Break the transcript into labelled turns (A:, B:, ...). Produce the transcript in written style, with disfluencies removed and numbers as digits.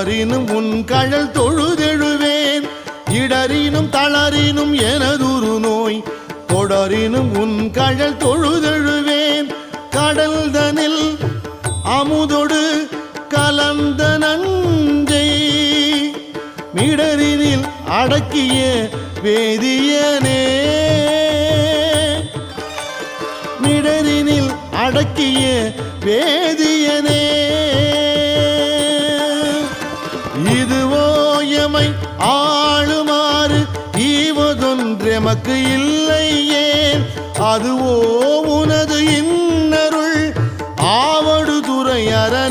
A: தொடரினும் உன் கழல் தொழுதெழுவேன் இடரினும் தளரினும் எனதுரு நோய் தொடரினும் உன் கழல் தொழுதெழுவேன் கடல் தனில் அமுதொடு கலந்த நஞ்சை மிடரினில் அடக்கிய வேதியனே மிடரினில் அடக்கிய வேதியனே இதுவோ எமை ஆளுமாறு ஈவதொன்றெமக்கு இல்லையே அதுவோ உனது இன்னருள் ஆவடு துறை அரண்